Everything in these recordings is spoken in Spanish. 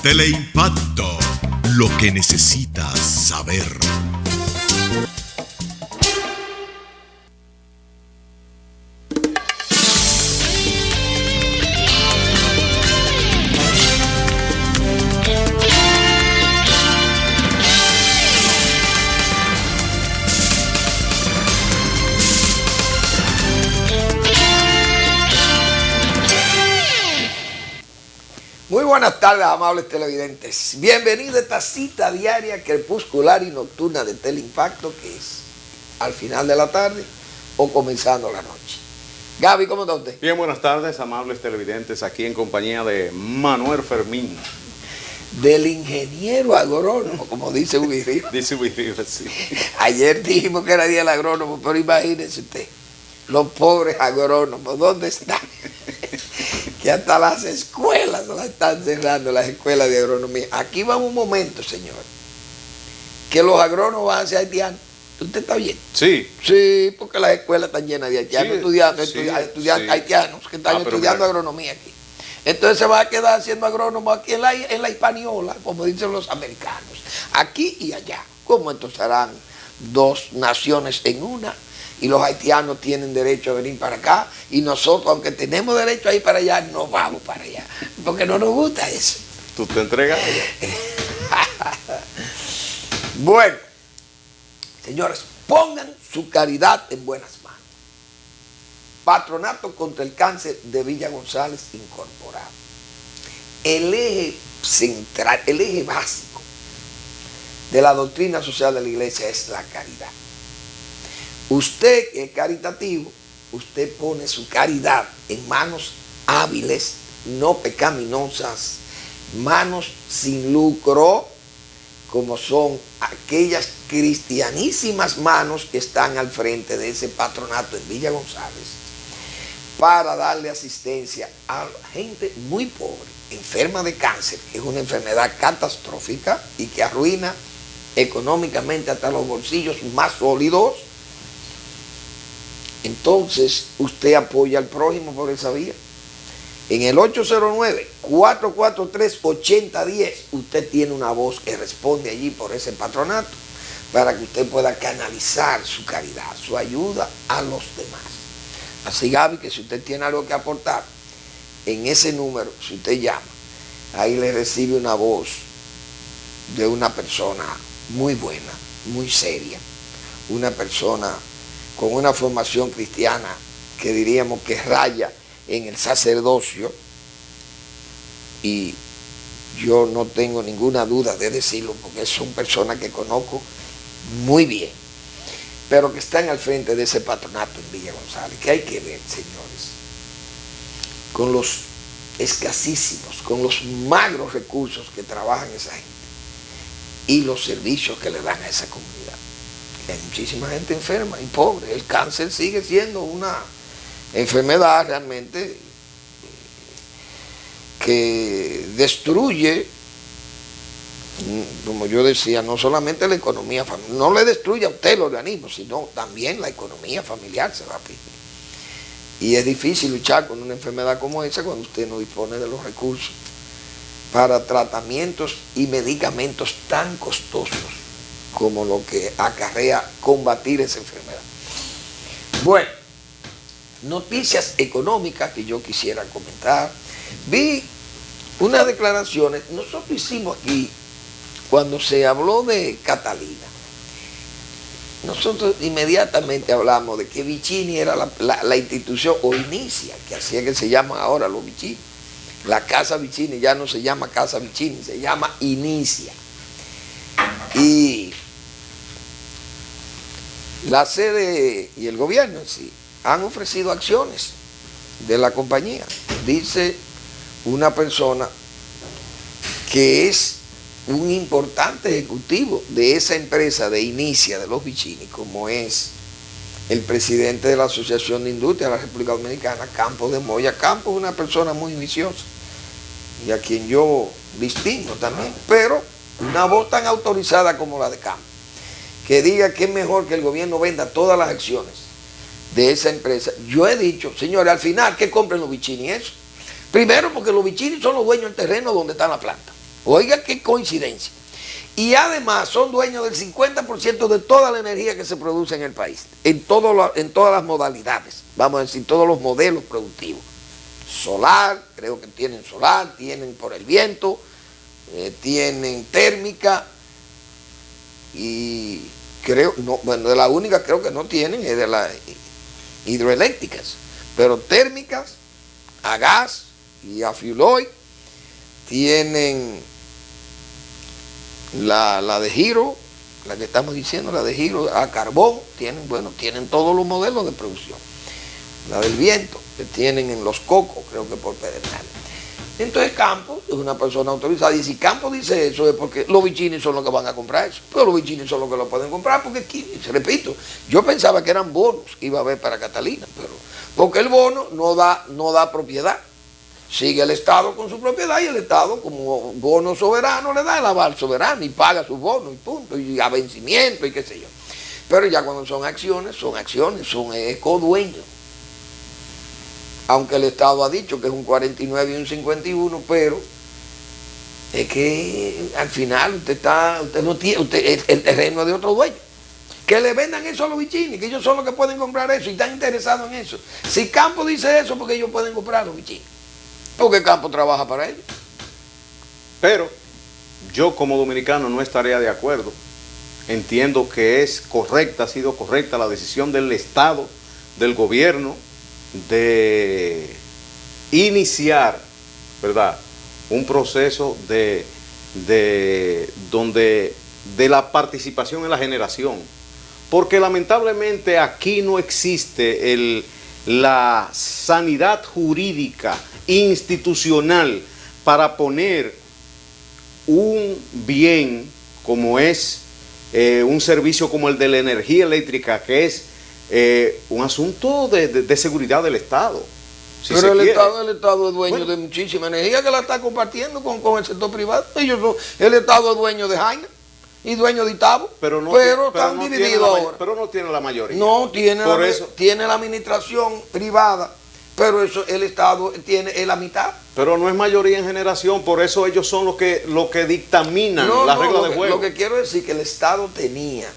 Teleimpacto, lo que necesitas saber. Muy buenas tardes, amables televidentes. Bienvenidos a esta cita diaria, crepuscular y nocturna de Teleimpacto, que es al final de la tarde o comenzando la noche. Gaby, ¿cómo está usted? Bien, buenas tardes, amables televidentes, aquí en compañía de Manuel Fermín. Del ingeniero agrónomo, como dice Ubi Rivas. Dice Ubi Rivas, sí. Ayer dijimos que era día del agrónomo, pero imagínense usted, los pobres agrónomos, ¿dónde están? Que hasta las escuelas las están cerrando, las escuelas de agronomía. Aquí va un momento, señor, que los agrónomos van a ser haitianos. ¿Usted está bien? Sí. Sí, porque las escuelas están llenas de haitianos, Sí, estudiantes, sí, estudiantes sí. haitianos que están estudiando agronomía aquí. Entonces se va a quedar siendo agrónomo aquí en la hispaniola, como dicen los americanos, aquí y allá. ¿Cómo entonces serán dos naciones en una? Y los haitianos tienen derecho a venir para acá, y nosotros, aunque tenemos derecho a ir para allá, no vamos para allá, porque no nos gusta eso. ¿Tú te entregas? Bueno, señores, pongan su caridad en buenas manos. Patronato contra el Cáncer de Villa González incorporado. El eje central, el eje básico de la doctrina social de la iglesia es la caridad. Usted que es caritativo, usted pone su caridad en manos hábiles, no pecaminosas, manos sin lucro, como son aquellas cristianísimas manos que están al frente de ese patronato en Villa González, para darle asistencia a gente muy pobre, enferma de cáncer, que es una enfermedad catastrófica y que arruina económicamente hasta los bolsillos más sólidos. Entonces, usted apoya al prójimo por esa vía. En el 809-443-8010, usted tiene una voz que responde allí por ese patronato para que usted pueda canalizar su caridad, su ayuda a los demás. Así, Gaby, que si usted tiene algo que aportar, en ese número, si usted llama, ahí le recibe una voz de una persona muy buena, muy seria, una persona con una formación cristiana que diríamos que raya en el sacerdocio, y yo no tengo ninguna duda de decirlo porque son personas que conozco muy bien, pero que están al frente de ese patronato en Villa González, que hay que ver, señores, con los escasísimos, con los magros recursos que trabajan esa gente y los servicios que le dan a esa comunidad. Hay muchísima gente enferma y pobre. El cáncer sigue siendo una enfermedad realmente que destruye, como yo decía, no solamente la economía familiar, no le destruye a usted el organismo, sino también la economía familiar se va a pique. Y es difícil luchar con una enfermedad como esa cuando usted no dispone de los recursos para tratamientos y medicamentos tan costosos como lo que acarrea combatir esa enfermedad. Bueno, noticias económicas que yo quisiera comentar. Vi unas declaraciones, nosotros hicimos aquí, cuando se habló de Catalina, nosotros inmediatamente hablamos de que Vicini era la institución, o Inicia, que hacía que se llaman ahora los Vicini. La Casa Vicini ya no se llama Casa Vicini, se llama Inicia. Y la sede y el gobierno en sí han ofrecido acciones de la compañía. Dice una persona que es un importante ejecutivo de esa empresa de Inicia de los Vicini, como es el presidente de la Asociación de Industria de la República Dominicana, Campos de Moya. Campos es una persona muy viciosa y a quien yo distingo también, pero una voz tan autorizada como la de Campos, que diga que es mejor que el gobierno venda todas las acciones de esa empresa. Yo he dicho, señores, al final, ¿qué compren los Vicini eso? Primero, porque los Vicini son los dueños del terreno donde está la planta. Oiga qué coincidencia. Y además son dueños del 50% de toda la energía que se produce en el país, en todas las modalidades, vamos a decir, todos los modelos productivos. Solar, creo que tienen solar, tienen por el viento, tienen térmica y creo, no, bueno, de la única creo que no tienen es de las hidroeléctricas, pero térmicas, a gas y a fuel oil, tienen la de giro, la que estamos diciendo, la de giro a carbón, tienen, bueno, tienen todos los modelos de producción. La del viento, que tienen en Los Cocos, creo que por Pedernales. Entonces Campos es una persona autorizada, y si Campos dice eso es porque los bichines son los que van a comprar eso, pero los bichines son los que lo pueden comprar, porque aquí, repito, yo pensaba que eran bonos que iba a haber para Catalina, pero porque el bono no da propiedad. Sigue el Estado con su propiedad y el Estado como bono soberano le da el aval soberano y paga sus bonos y punto, y a vencimiento y qué sé yo. Pero ya cuando son acciones, son codueños. Aunque el Estado ha dicho que es un 49 y un 51, pero es que al final el terreno es de otro dueño. Que le vendan eso a los bichines, que ellos son los que pueden comprar eso y están interesados en eso. Si Campo dice eso, porque ellos pueden comprar a los bichines. Porque Campo trabaja para ellos. Pero yo como dominicano no estaría de acuerdo. Entiendo que es correcta, ha sido correcta la decisión del Estado, del gobierno, de iniciar, ¿verdad?, un proceso de la participación en la generación. Porque lamentablemente aquí no existe la sanidad jurídica institucional para poner un bien como es un servicio como el de la energía eléctrica, que es un asunto de seguridad del Estado. Si pero el quiere. Estado es dueño de muchísima energía que la está compartiendo con el sector privado. El Estado es dueño de Jaina y dueño de Itabo, pero están divididos ahora. Pero no tiene la mayoría. No tiene, tiene la administración privada, pero eso el Estado tiene la mitad. Pero no es mayoría en generación, por eso ellos son los que dictaminan las reglas de juego. Lo que quiero decir es que el Estado tenía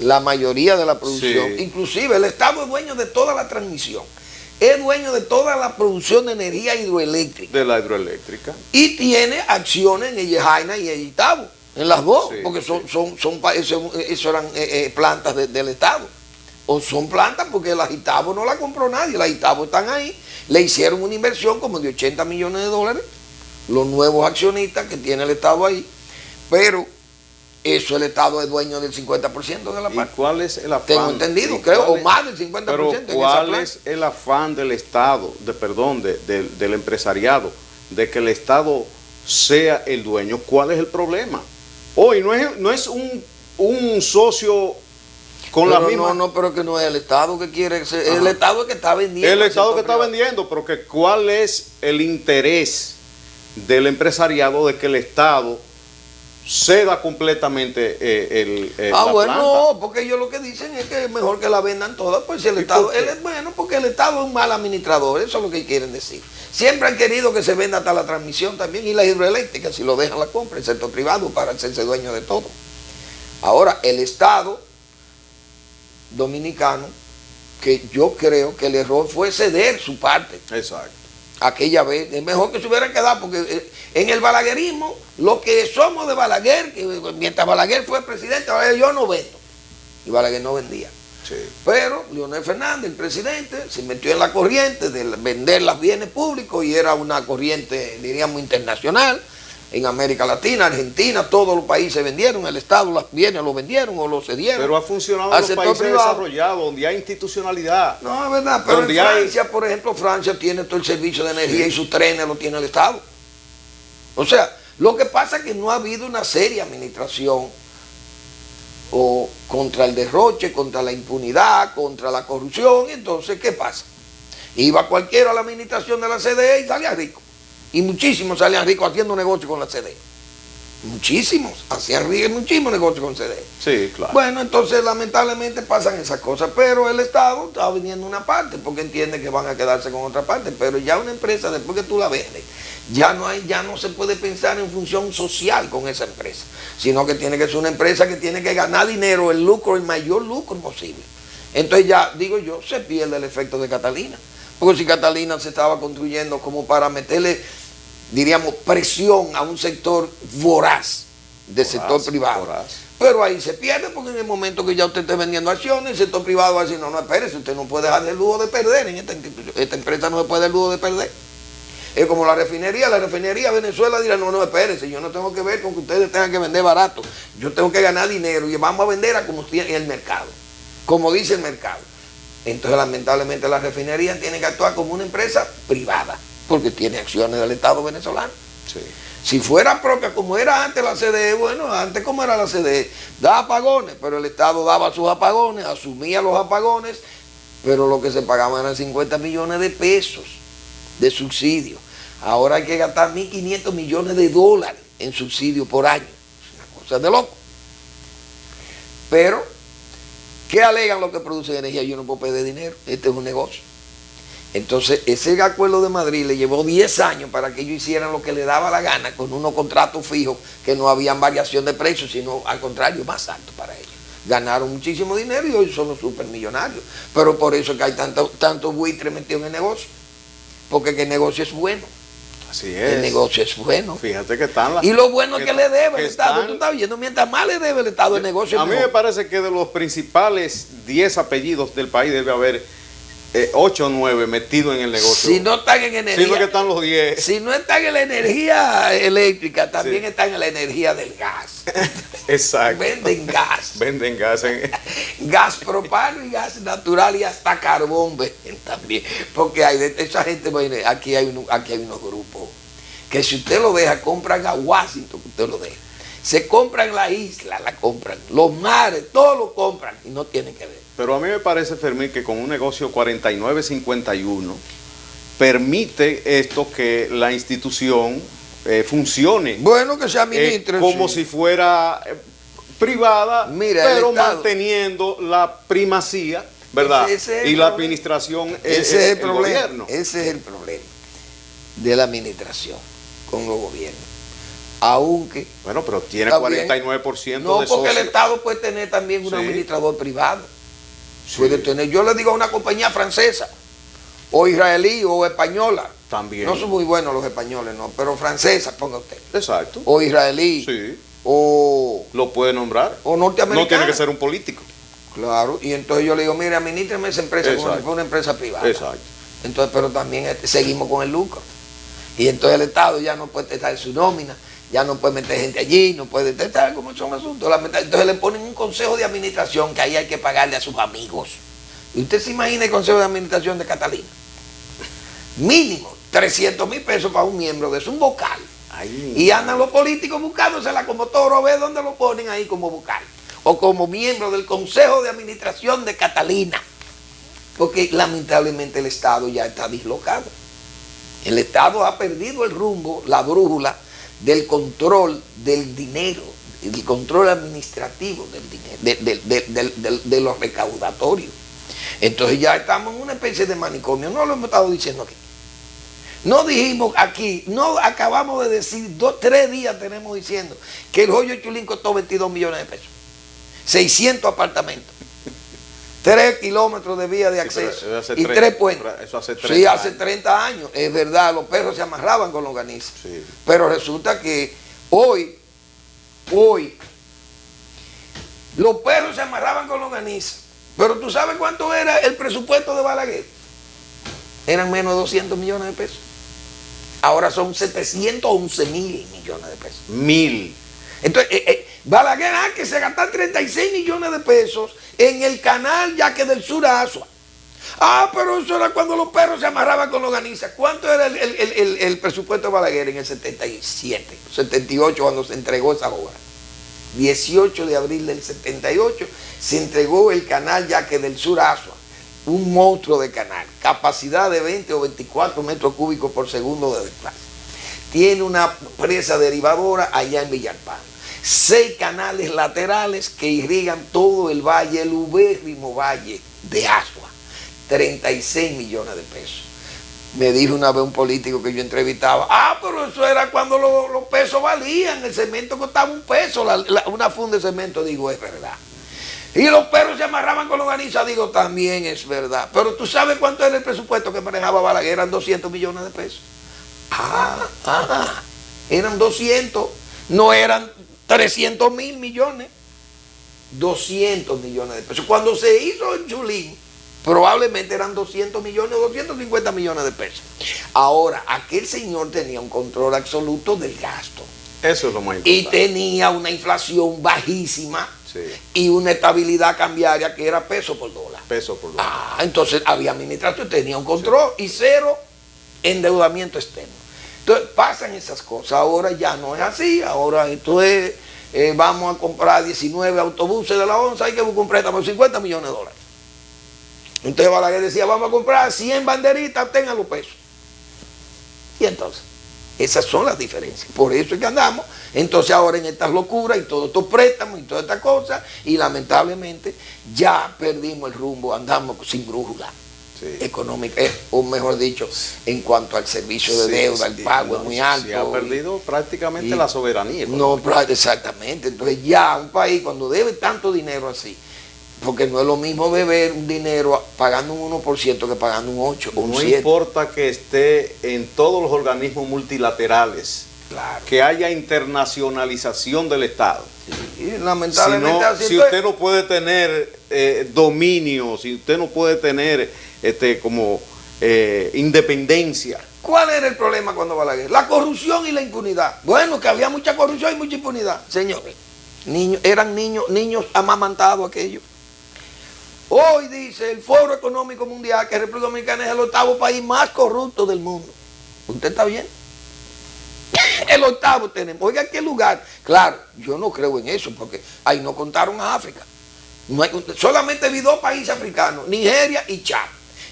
la mayoría de la producción, sí. Inclusive el Estado es dueño de toda la transmisión, es dueño de toda la producción de energía hidroeléctrica. De la hidroeléctrica. Y tiene acciones en Ejejaina y en Itabo, en las dos, sí, porque eso eran plantas del Estado. O son plantas porque las Itabo no la compró nadie, las Itabo están ahí, le hicieron una inversión como de $80 millones, los nuevos accionistas que tiene el Estado ahí, pero eso el Estado es dueño del 50% de la parte. ¿Y cuál es el afán? Tengo entendido, creo, o más del 50%. Pero ¿cuál es el afán del Estado, del empresariado, de que el Estado sea el dueño? ¿Cuál es el problema? Hoy no es un socio con la misma... pero que no es el Estado que quiere ser, el Estado es que está vendiendo. El Estado que está vendiendo, pero que ¿cuál es el interés del empresariado de que el Estado ceda completamente la planta? No, porque ellos lo que dicen es que es mejor que la vendan todas, pues si el Estado, porque el Estado es un mal administrador, eso es lo que quieren decir. Siempre han querido que se venda hasta la transmisión también y la hidroeléctrica, si lo dejan la compra, el sector privado para hacerse dueño de todo. Ahora, el Estado dominicano, que yo creo que el error fue ceder su parte. Exacto. Aquella vez, es mejor que se hubieran quedado, porque en el balaguerismo, lo que somos de Balaguer, que mientras Balaguer fue presidente, yo no vendo. Y Balaguer no vendía. Sí. Pero Leonel Fernández, el presidente, se metió en la corriente de vender los bienes públicos y era una corriente, diríamos, internacional. En América Latina, Argentina, todos los países vendieron, el Estado los bienes los vendieron o los cedieron. Pero ha funcionado en los países desarrollados, donde hay institucionalidad. No, es verdad, pero en Francia, por ejemplo, Francia tiene todo el servicio de energía, sí, y sus trenes lo tiene el Estado. O sea, lo que pasa es que no ha habido una seria administración o contra el derroche, contra la impunidad, contra la corrupción. Entonces, ¿qué pasa? Iba cualquiera a la administración de la CDE y salía rico. Y muchísimos salían ricos haciendo negocio con la CDE. Muchísimos hacían muchísimos negocios con CDE. Sí, claro. Bueno, entonces lamentablemente pasan esas cosas, pero el Estado está vendiendo una parte porque entiende que van a quedarse con otra parte, pero ya una empresa, después que tú la vendes, Ya no se puede pensar en función social con esa empresa, sino que tiene que ser una empresa que tiene que ganar dinero, el lucro, el mayor lucro posible. Entonces ya, digo yo, se pierde el efecto de Catalina. Porque si Catalina se estaba construyendo como para meterle, diríamos, presión a un sector voraz, del sector privado. Pero ahí se pierde, porque en el momento que ya usted esté vendiendo acciones, el sector privado va a decir, no, espérese, usted no puede dejar el lujo de perder en esta empresa, no se puede dar el lujo de perder. Es como la refinería Venezuela dirá, no, espérese, yo no tengo que ver con que ustedes tengan que vender barato, yo tengo que ganar dinero y vamos a vender a como tiene el mercado, como dice el mercado. Entonces, lamentablemente, la refinería tiene que actuar como una empresa privada, porque tiene acciones del Estado venezolano. Sí. Si fuera propia, como era antes la CDE, bueno, antes como era la CDE, daba apagones, pero el Estado daba sus apagones, asumía los apagones, pero lo que se pagaban eran 50 millones de pesos de subsidio. Ahora hay que gastar 1.500 millones de dólares en subsidio por año. Es una cosa de loco. Pero, ¿qué alegan los que producen energía? Yo no puedo pedir dinero, este es un negocio. Entonces, ese acuerdo de Madrid le llevó 10 años para que ellos hicieran lo que les daba la gana, con unos contratos fijos que no habían variación de precios, sino al contrario, más alto para ellos. Ganaron muchísimo dinero y hoy son los supermillonarios. Pero por eso es que hay tanto buitre metido en el negocio. Porque el negocio es bueno. Así es. El negocio es bueno. Fíjate que están las... Y lo bueno es que le debe el Estado. Tú estás viendo, mientras más le debe el Estado, el negocio es A mí me parece que de los principales 10 apellidos del país debe haber 8 o 9 metidos en el negocio. Si no están en energía. Sino que están los 10. Si no están en la energía eléctrica, también están en la energía del gas. Exacto. Venden gas. Venden gas. Gas propano y gas natural y hasta carbón venden también. Porque hay de esa gente, bueno, aquí hay unos grupos que si usted lo deja, compran a Washington, que usted lo deja. Se compran la isla, la compran. Los mares, todo lo compran y no tienen que ver. Pero a mí me parece, Fermín, que con un negocio 4951 permite esto que la institución funcione. Bueno, que se administre. Como si fuera privada, mira, pero manteniendo la primacía, ¿verdad? Y la administración ese es el problema. Gobierno. Ese es el problema de la administración con los gobiernos. Aunque... Bueno, pero tiene 49% no, de porque socios. el Estado puede tener también un administrador privado. Sí. Puede tener, yo le digo a una compañía francesa, o israelí, o española. También. No son muy buenos los españoles, no, pero francesa, ponga usted. Exacto. O israelí. Sí. O... Lo puede nombrar. O norteamericano. No tiene que ser un político. Claro, y entonces yo le digo, mire, administreme esa empresa como si fuera una empresa privada. Exacto. Entonces, pero también seguimos con el lucro. Y entonces el Estado ya no puede estar en su nómina, ya no puede meter gente allí, no puede estar como son asuntos. Entonces le ponen un consejo de administración que ahí hay que pagarle a sus amigos. ¿Y usted se imagina el consejo de administración de Catalina? Mínimo 300,000 pesos para un miembro de eso, un vocal. Ay, y andan los políticos buscándosela como toro, ve dónde lo ponen ahí como vocal. O como miembro del consejo de administración de Catalina. Porque lamentablemente el Estado ya está dislocado. El Estado ha perdido el rumbo, la brújula del control del dinero, el control administrativo del dinero, de los recaudatorios. Entonces ya estamos en una especie de manicomio, no lo hemos estado diciendo aquí. No dijimos aquí, no acabamos de decir, 3 días tenemos diciendo que el Joyo Chulín costó 22 millones de pesos, 600 apartamentos. 3 kilómetros de vía de acceso y 3 puentes. Eso hace 30 sí, hace 30 años. Es verdad, los perros se amarraban con longaniza. Sí. Pero resulta que hoy, los perros se amarraban con longaniza. Pero ¿tú sabes cuánto era el presupuesto de Balaguer? Eran menos de 200 millones de pesos. Ahora son 711,000 millones de pesos. 1000. Entonces, Balaguer, que se gastan 36 millones de pesos en el canal Yaque del Sur a Asua. Pero eso era cuando los perros se amarraban con longaniza. ¿Cuánto era el presupuesto de Balaguer en el 77, 78, cuando se entregó esa obra? 18 de abril del 78 se entregó el canal Yaque del Sur a Asua. Un monstruo de canal, capacidad de 20 o 24 metros cúbicos por segundo de desplazo. Tiene una presa derivadora allá en Villalpando. 6 canales laterales que irrigan todo el valle, el ubérrimo valle de Asua. 36 millones de pesos. Me dijo una vez un político que yo entrevistaba, pero eso era cuando los pesos valían, el cemento costaba $1, una funda de cemento. Digo, es verdad. Y los perros se amarraban con longaniza, digo, también es verdad. Pero tú sabes cuánto era el presupuesto que manejaba Balaguer, eran 200 millones de pesos. Eran 200, no eran 300 mil millones, 200 millones de pesos. Cuando se hizo el Chulín, probablemente eran 200 millones o 250 millones de pesos. Ahora, aquel señor tenía un control absoluto del gasto. Eso es lo más importante. Y tenía una inflación bajísima, sí, y una estabilidad cambiaria que era peso por dólar. Peso por dólar. Entonces había administración, tenía un control, sí, y cero endeudamiento externo. Entonces pasan esas cosas. Ahora ya no es así. Ahora esto es, vamos a comprar 19 autobuses de la ONSA, hay que comprar un préstamo de $50 millones. Entonces Balaguer decía, vamos a comprar 100 banderitas, tengan los pesos. Y entonces, esas son las diferencias. Por eso es que andamos entonces ahora en estas locuras y todos estos préstamos y todas estas cosas, y lamentablemente ya perdimos el rumbo, andamos sin brújula, sí, económica, o mejor dicho, en cuanto al servicio de, sí, deuda, el pago es muy alto. Se ha perdido prácticamente la soberanía económica. No, exactamente. Entonces ya un país cuando debe tanto dinero así, porque no es lo mismo beber un dinero pagando un 1% que pagando un 8% o un 7%. No importa que esté en todos los organismos multilaterales, claro, que haya internacionalización del Estado. Sí, lamentablemente así. Si usted no puede tener dominio, si usted no puede tener independencia. ¿Cuál era el problema cuando Balaguer? La corrupción y la impunidad. Bueno, que había mucha corrupción y mucha impunidad. Señores, eran niños amamantados aquellos. Hoy dice el Foro Económico Mundial que República Dominicana es el 8º país más corrupto del mundo. ¿Usted está bien? El 8º tenemos. Oiga, ¿qué lugar? Claro, yo no creo en eso porque ahí no contaron a África. Solamente vi 2 países africanos, Nigeria y Chad.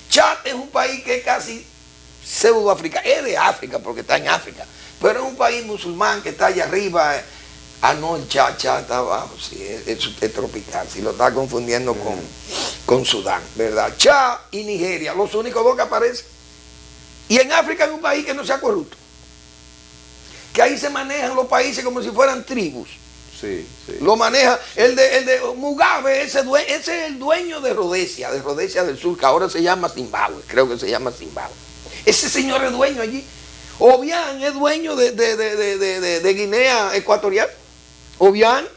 Chad es un país que es casi pseudoafricano. Es de África porque está en África, pero es un país musulmán que está allá arriba. No, el Chad está abajo, sí, es tropical, si lo está confundiendo con Sudán, ¿verdad? Chad y Nigeria, los únicos 2 que aparecen. Y en África es un país que no sea corrupto. Que ahí se manejan los países como si fueran tribus. Sí, sí. Lo maneja el de Mugabe, ese es el dueño de Rhodesia del Sur, que ahora se llama Zimbabue, creo que se llama Zimbabue. Ese señor es dueño allí. Obiang es dueño de Guinea Ecuatorial. Obiang.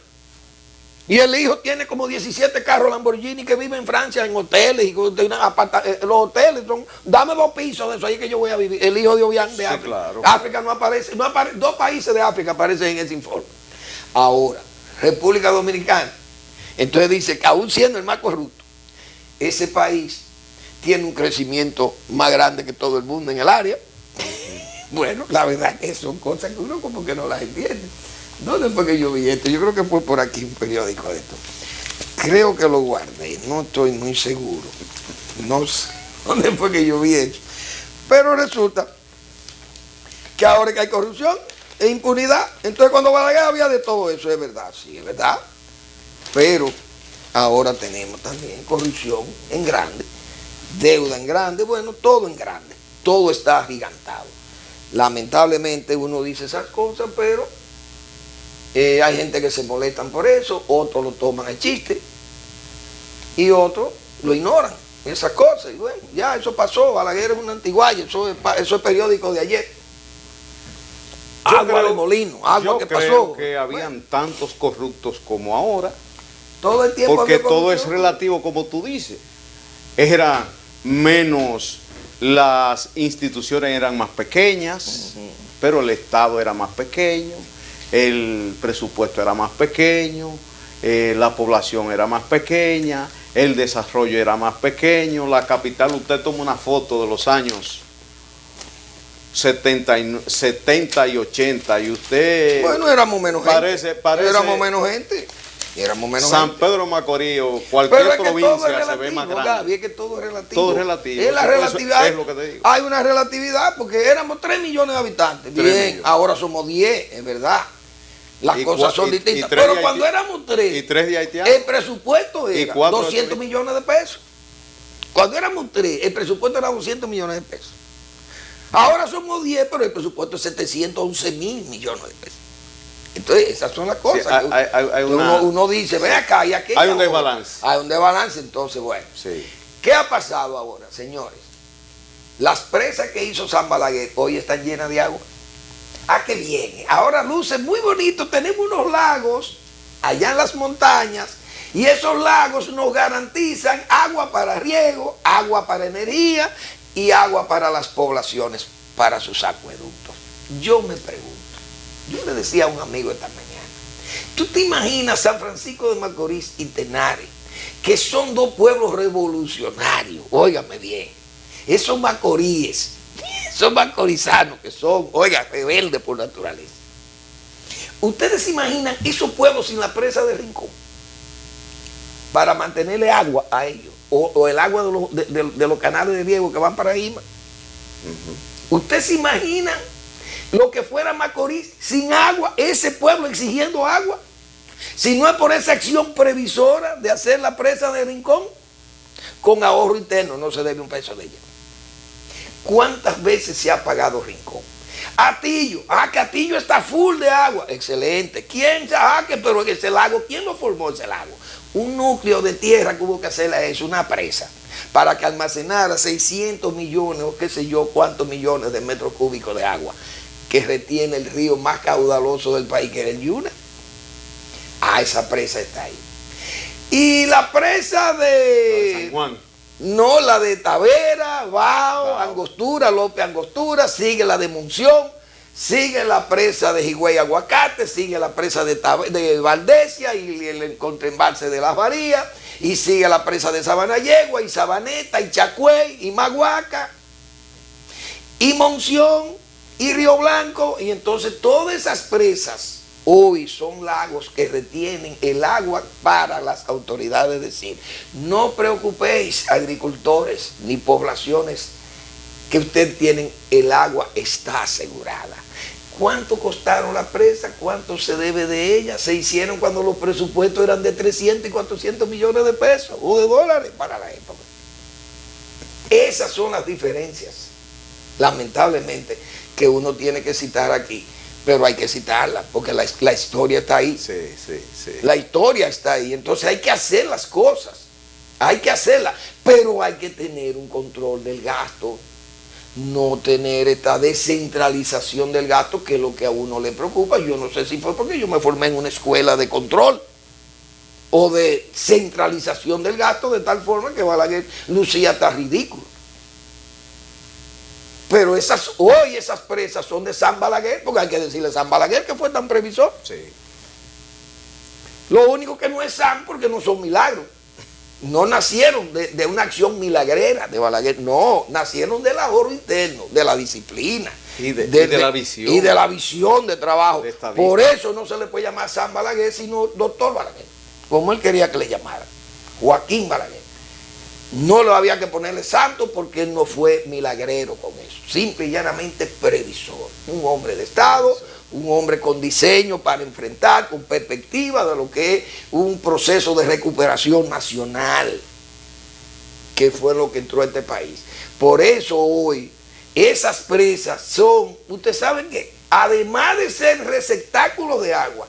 Y el hijo tiene como 17 carros Lamborghini que vive en Francia en hoteles. Los hoteles son, dame 2 pisos de eso, ahí que yo voy a vivir. El hijo de Obiang de África. Sí, claro. África no aparece, 2 países de África aparecen en ese informe. Ahora, República Dominicana. Entonces dice que aún siendo el más corrupto, ese país tiene un crecimiento más grande que todo el mundo en el área. Bueno, la verdad es que son cosas que uno como que no las entiende. ¿Dónde fue que yo vi esto? Yo creo que fue por aquí un periódico de esto. Creo que lo guardé, no estoy muy seguro. No sé dónde fue que yo vi esto. Pero resulta que ahora que hay corrupción e impunidad, entonces cuando Balaguer había de todo eso, es verdad, sí, es verdad. Pero ahora tenemos también corrupción en grande, deuda en grande, bueno, todo en grande. Todo está agigantado. Lamentablemente uno dice esas cosas, pero hay gente que se molestan por eso, otros lo toman a chiste y otros lo ignoran, esas cosas. Y bueno, ya eso pasó, Balaguer es un antiguayo, eso es periódico de ayer. Agua de molino, agua que pasó. Yo creo que habían tantos corruptos como ahora, todo el tiempo, porque todo es relativo, como tú dices. Era menos, las instituciones eran más pequeñas, pero el Estado era más pequeño. El presupuesto era más pequeño, la población era más pequeña, el desarrollo era más pequeño, la capital, usted toma una foto de los años 70 y 80 y usted... Bueno, éramos menos gente. Éramos menos gente. San Pedro de Macorís o cualquier provincia se ve más grande. Gaby, es que todo es relativo. Todo es relativo. Es la relatividad. Es lo que te digo. Hay una relatividad porque éramos 3 millones de habitantes. Bien, ahora somos 10, es verdad. Las cosas son distintas. Pero cuando éramos 3, y 3 de haitianos, el presupuesto era 200 millones de pesos. Cuando éramos 3, el presupuesto era 200 millones de pesos. Ahora somos 10, pero el presupuesto es 711.000 millones de pesos. Entonces, esas son las cosas. Sí, uno dice, ve acá y aquí. Hay un desbalance. Hay un desbalance, entonces, bueno. Sí. ¿Qué ha pasado ahora, señores? Las presas que hizo San Balaguer hoy están llenas de agua. ¿A qué viene? Ahora luce muy bonito. Tenemos unos lagos allá en las montañas y esos lagos nos garantizan agua para riego, agua para energía y agua para las poblaciones, para sus acueductos. Yo me pregunto, yo le decía a un amigo esta mañana, ¿tú te imaginas San Francisco de Macorís y Tenares, que son dos pueblos revolucionarios? Óigame bien, esos macoríes, esos macorizanos que son, oiga, rebeldes por naturaleza. ¿Ustedes se imaginan esos pueblos sin la presa de Rincón? Para mantenerle agua a ellos, o el agua de los canales de riego que van para Ima. ¿Ustedes se imaginan lo que fuera Macorís sin agua, ese pueblo exigiendo agua? Si no es por esa acción previsora de hacer la presa de Rincón, con ahorro interno no se debe un peso de ella. ¿Cuántas veces se ha pagado Rincón? Atillo, que Atillo está full de agua, excelente. ¿Quién que pero ese lago, quién lo formó ese lago? Un núcleo de tierra que hubo que hacerle eso, una presa, para que almacenara 600 millones o qué sé yo cuántos millones de metros cúbicos de agua que retiene el río más caudaloso del país, que era el Yuna. Esa presa está ahí. Y la presa de San Juan. No, la de Tavera, Bao, Angostura, López Angostura, sigue la de Monción, sigue la presa de Higüey Aguacate, sigue la presa de Valdesia y el contraembalse de Las Varías, y sigue la presa de Sabanayegua y Sabaneta y Chacuey y Maguaca y Monción y Río Blanco. Y entonces todas esas presas hoy son lagos que retienen el agua para las autoridades. Decir, no preocupéis, agricultores ni poblaciones que ustedes tienen, el agua está asegurada. ¿Cuánto costaron la presa? ¿Cuánto se debe de ella? Se hicieron cuando los presupuestos eran de 300 y 400 millones de pesos o de dólares para la época. Esas son las diferencias, lamentablemente, que uno tiene que citar aquí. Pero hay que citarla, porque la historia está ahí. Sí. La historia está ahí. Entonces hay que hacer las cosas. Hay que hacerlas. Pero hay que tener un control del gasto. No tener esta descentralización del gasto, que es lo que a uno le preocupa. Yo no sé si fue porque yo me formé en una escuela de control o de centralización del gasto, de tal forma que Balaguer lucía hasta ridículo. Pero hoy esas presas son de San Balaguer, porque hay que decirle a San Balaguer que fue tan previsor. Sí. Lo único que no es San, porque no son milagros. No nacieron de una acción milagrera de Balaguer, no, nacieron del ahorro interno, de la disciplina. Y de la visión. Y de la visión de trabajo. De por eso no se le puede llamar San Balaguer, sino Doctor Balaguer, como él quería que le llamaran, Joaquín Balaguer. No le había que ponerle santo porque él no fue milagrero con eso. Simple y llanamente previsor. Un hombre de Estado, un hombre con diseño para enfrentar, con perspectiva de lo que es un proceso de recuperación nacional, que fue lo que entró a este país. Por eso hoy esas presas son, ustedes saben que además de ser receptáculos de agua,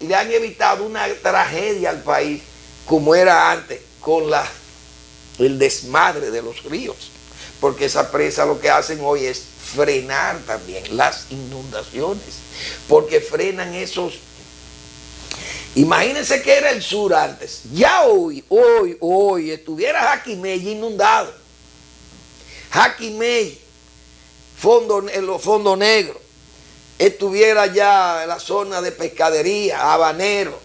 le han evitado una tragedia al país como era antes con el desmadre de los ríos, porque esa presa lo que hacen hoy es frenar también las inundaciones, porque frenan esos. Imagínense que era el sur antes, ya hoy estuviera Jaquimey inundado, Jaquimey, Fondo Negro, estuviera ya la zona de pescadería, Habanero,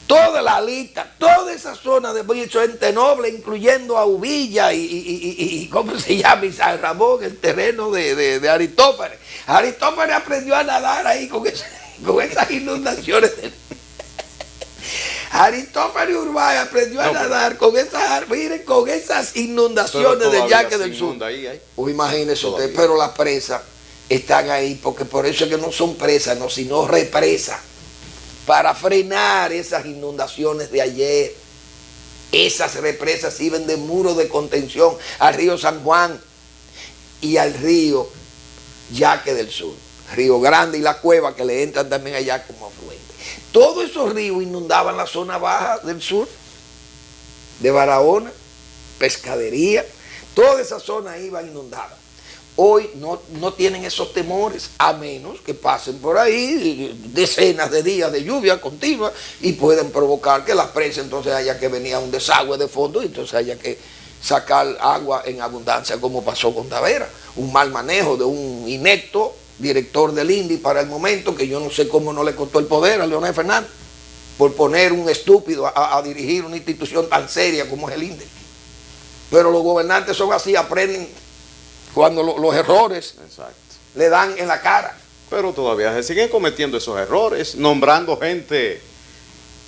toda la lista, toda esa zona de Ente Noble, incluyendo a Uvilla y ¿cómo se llama? Y San Ramón, el terreno de Aristófanes. Aristófanes aprendió a nadar ahí con esas inundaciones. Aristófanes Urbay aprendió a nadar con esas inundaciones del Yaque del Sur. O imagínese usted, pero las presas están ahí, porque por eso es que no son presas, no, sino represas, para frenar esas inundaciones de ayer. Esas represas sirven de muro de contención al río San Juan. y al río Yaque del Sur, Río Grande y la Cueva que le entran también allá como afluente. Todos esos ríos inundaban la zona baja del sur, de Barahona, Pescadería, toda esa zona iba inundada. Hoy no tienen esos temores, a menos que pasen por ahí decenas de días de lluvia continua y pueden provocar que la presa entonces haya que venir a un desagüe de fondo y entonces haya que sacar agua en abundancia como pasó con Tavera. Un mal manejo de un inepto director del INDI para el momento, que yo no sé cómo no le costó el poder a Leonel Fernández por poner un estúpido a dirigir una institución tan seria como es el INDI. Pero los gobernantes son así, aprenden cuando los errores le dan en la cara. Pero todavía se siguen cometiendo esos errores, nombrando gente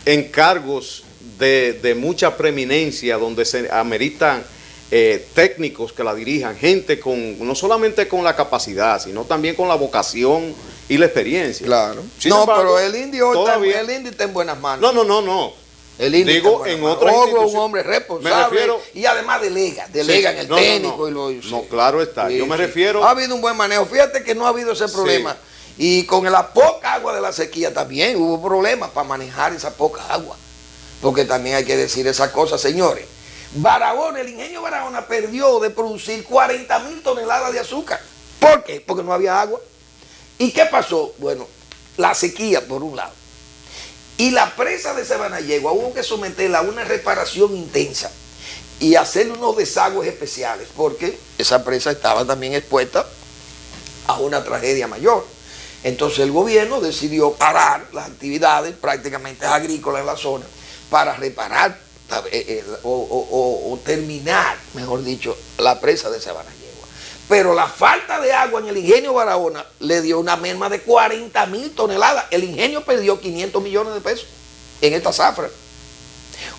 en cargos de mucha preeminencia, donde se ameritan técnicos que la dirijan, gente no solamente con la capacidad, sino también con la vocación y la experiencia. Claro. Sin embargo, pero el INDI está en buenas manos. No. El INDI digo, en otras instituciones. Un hombre responsable y además delega en el técnico. No, claro está. Yo me refiero... Ha habido un buen manejo. Fíjate que no ha habido ese problema. Y con la poca agua de la sequía también hubo problemas para manejar esa poca agua. Porque también hay que decir esas cosas, señores. Barahona, el ingenio Barahona perdió de producir 40.000 toneladas de azúcar. ¿Por qué? Porque no había agua. ¿Y qué pasó? Bueno, la sequía por un lado. Y la presa de Sabanayegua hubo que someterla a una reparación intensa y hacerle unos desagües especiales, porque esa presa estaba también expuesta a una tragedia mayor. Entonces el gobierno decidió parar las actividades prácticamente agrícolas en la zona para reparar o terminar, mejor dicho, la presa de Sabanayegua. Pero la falta de agua en el ingenio Barahona le dio una merma de 40.000 toneladas. El ingenio perdió 500 millones de pesos en esta zafra.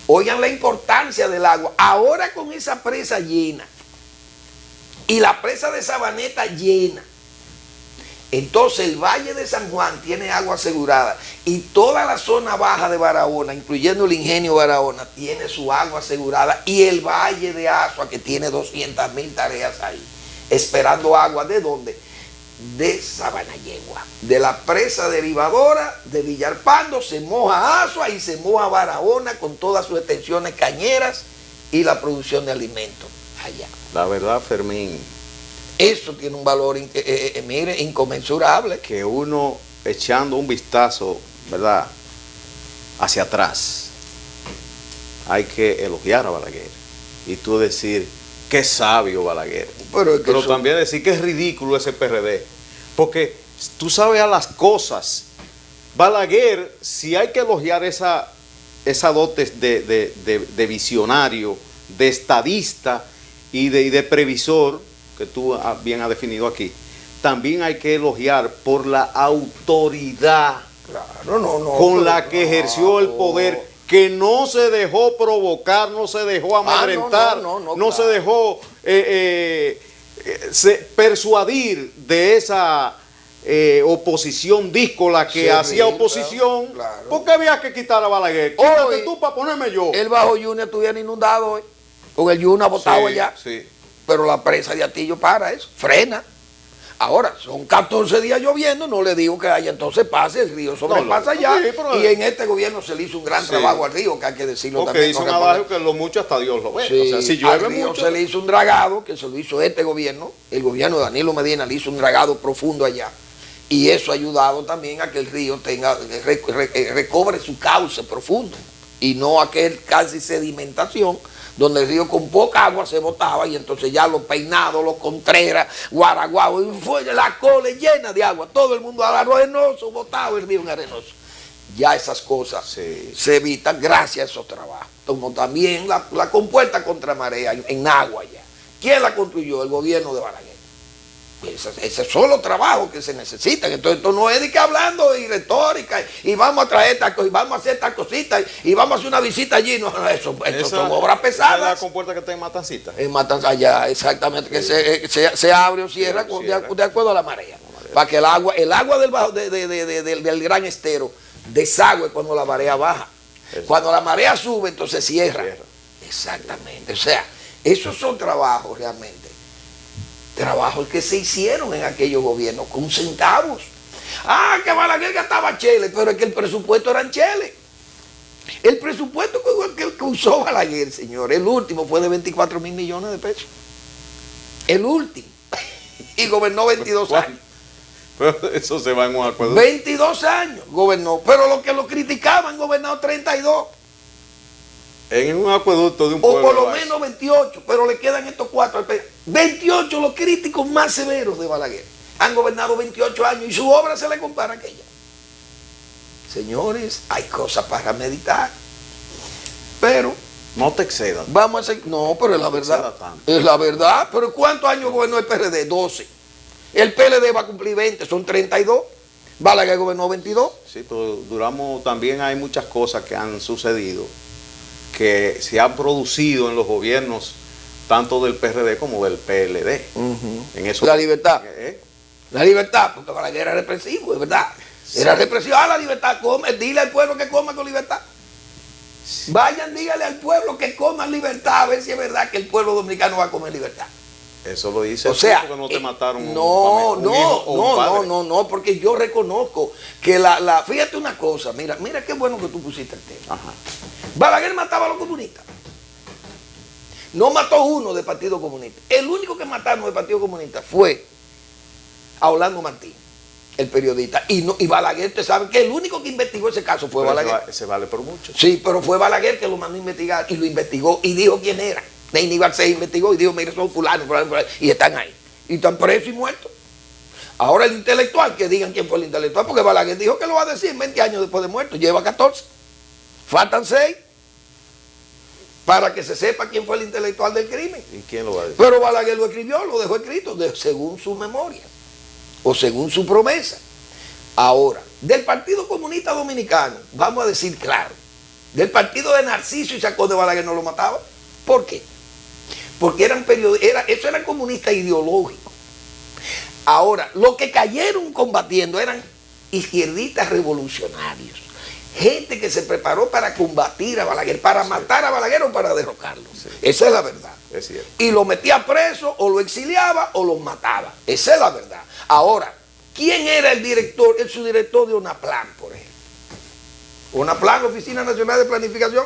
Oigan la importancia del agua. Ahora con esa presa llena y la presa de Sabaneta llena, entonces el Valle de San Juan tiene agua asegurada y toda la zona baja de Barahona, incluyendo el ingenio Barahona, tiene su agua asegurada, y el Valle de Azua, que tiene 200.000 tareas ahí, esperando agua. ¿De dónde? De Sabanayegua, de la presa derivadora de Villalpando. Se moja Azua y se moja Barahona con todas sus extensiones cañeras y la producción de alimentos allá. La verdad, Fermín, eso tiene un valor, mire, inconmensurable. Que uno, echando un vistazo, ¿verdad?, hacia atrás, hay que elogiar a Balaguer y tú decir, qué sabio Balaguer. Pero también decir que es ridículo ese PRD. Porque tú sabes a las cosas. Balaguer, si hay que elogiar esa dotes de visionario, de estadista y de previsor, que tú bien has definido aquí, también hay que elogiar por la autoridad con la que ejerció el poder, que no se dejó provocar, no se dejó amedrentar, no se dejó persuadir de esa oposición díscola que hacía oposición, porque había que quitar a Balaguer. Quítate tú para ponerme yo. El Bajo Yuna estuviera inundado hoy, con el Yuna botado allá. Sí. Pero la presa de Atillo para eso, frena. Ahora, son 14 días lloviendo, no le digo que haya, entonces pase, el río sobrepasa allá, y en este gobierno se le hizo un gran trabajo al río, que hay que decirlo porque también. Porque hizo un adagio que lo mucho hasta Dios lo ve. Sí, o sea, si llueve al río mucho, se le hizo un dragado, que se lo hizo este gobierno, el gobierno de Danilo Medina le hizo un dragado profundo allá, y eso ha ayudado también a que el río recobre su cauce profundo, y no aquel casi sedimentación, donde el río con poca agua se botaba, y entonces ya los Peinados, los Contreras, Guaraguao, y fue la cole llena de agua, todo el mundo al arenoso, botaba el río en arenoso. Ya esas cosas se evitan gracias a esos trabajos. Como también la compuerta contra marea en agua ya. ¿Quién la construyó? El gobierno de Balaguer. Ese son los trabajos que se necesitan. Entonces esto no es de que hablando y retórica y vamos a traer esta cosa y vamos a hacer esta cosita y vamos a hacer una visita allí. No, eso son obras pesadas. ¿Es la compuerta que está en Matancita? En Matanza, allá, exactamente, que se abre o cierra de acuerdo a la marea. Para que el agua del gran estero desagüe cuando la marea baja. Cuando la marea sube, entonces cierra. Exactamente. O sea, esos son trabajos realmente trabajos que se hicieron en aquellos gobiernos con centavos. Ah, que Balaguer gastaba chele, pero es que el presupuesto era en chele. El presupuesto que usó Balaguer, señor, el último fue de 24 mil millones de pesos. El último. Y gobernó 22 años. Pero eso se va en un acuerdo. 22 años gobernó, pero los que lo criticaban gobernado 32. En un acueducto de un O pueblo. por lo menos 28, pero le quedan estos 4. 28 los críticos más severos de Balaguer. Han gobernado 28 años y su obra se le compara a aquella. Señores, hay cosas para meditar. Pero No te excedas. vamos a hacer. No, pero es la verdad. Es la verdad. Pero ¿cuántos años gobernó el PRD? 12. El PLD va a cumplir 20, son 32. Balaguer gobernó 22. Sí, pero duramos, también hay muchas cosas que han sucedido, que se han producido en los gobiernos, tanto del PRD como del PLD. En eso, La libertad. La libertad, porque Balaguer era represivo, es verdad. Era represivo. Ah, la libertad, come, dile al pueblo que coma con libertad. Sí. Vayan, dígale al pueblo que coma libertad, a ver si es verdad que el pueblo dominicano va a comer libertad. Eso lo dice, o sea, porque no te mataron no, porque yo reconozco que fíjate una cosa, mira qué bueno que tú pusiste el tema. Ajá. Balaguer mataba a los comunistas. No mató uno del Partido Comunista. El único que mataron del Partido Comunista fue a Orlando Martín, el periodista. Y Balaguer, ustedes saben que el único que investigó ese caso fue Balaguer. Ese vale por mucho. Sí, pero fue Balaguer que lo mandó a investigar y lo investigó y dijo quién era. Neyni Garcés investigó y dijo, mire, son fulano, y están ahí. Y están presos y muertos. Ahora el intelectual, que digan quién fue el intelectual, porque Balaguer dijo que lo va a decir 20 años después de muerto, lleva 14. Faltan 6 para que se sepa quién fue el intelectual del crimen. ¿Y quién lo va a decir? Pero Balaguer lo escribió, lo dejó escrito, según su memoria, o según su promesa. Ahora, del Partido Comunista Dominicano, vamos a decir claro, del partido de Narciso y Chacón de Balaguer no lo mataba. ¿Por qué? Porque eso eran comunistas ideológicos. Ahora, los que cayeron combatiendo eran izquierdistas revolucionarios. Gente que se preparó para combatir a Balaguer, para matar a Balaguer o para derrocarlo. Sí. Esa es la verdad. Es cierto. Y lo metía preso, o lo exiliaba, o lo mataba. Esa es la verdad. Ahora, ¿quién era el subdirector de UNAPLAN, por ejemplo? UNAPLAN, Oficina Nacional de Planificación,